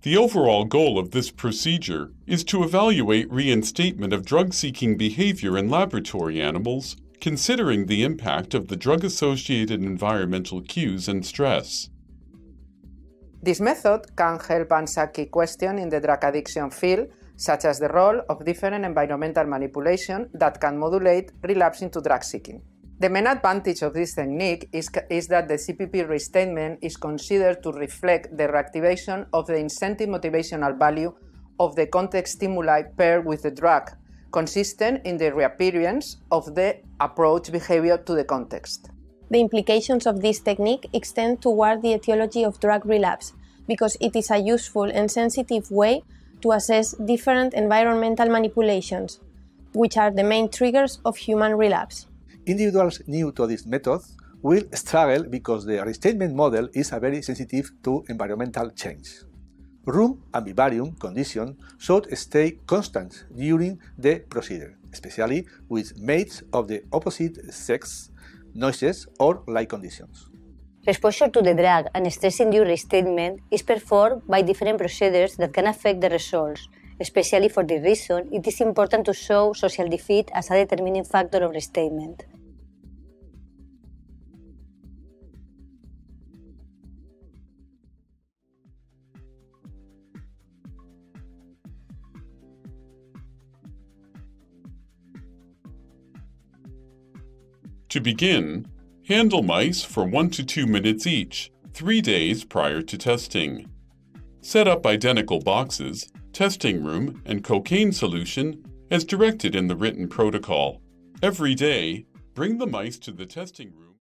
The overall goal of this procedure is to evaluate reinstatement of drug-seeking behavior in laboratory animals, considering the impact of the drug-associated environmental cues and stress. This method can help answer key questions in the drug addiction field, such as the role of different environmental manipulation that can modulate relapse into drug seeking. The main advantage of this technique is that the CPP restatement is considered to reflect the reactivation of the incentive motivational value of the context stimuli paired with the drug, consistent in the reappearance of the approach behavior to the context. The implications of this technique extend toward the etiology of drug relapse, because it is a useful and sensitive way to assess different environmental manipulations, which are the main triggers of human relapse. Individuals new to this method will struggle because the restatement model is very sensitive to environmental change. Room and vivarium conditions should stay constant during the procedure, especially with mates of the opposite sex, noises or light conditions. Exposure to the drug and stress-induced restatement is performed by different procedures that can affect the results. Especially for this reason, it is important to show social defeat as a determining factor of restatement. To begin, handle mice for 1 to 2 minutes each, 3 days prior to testing. Set up identical boxes, testing room, and cocaine solution as directed in the written protocol. Every day, bring the mice to the testing room.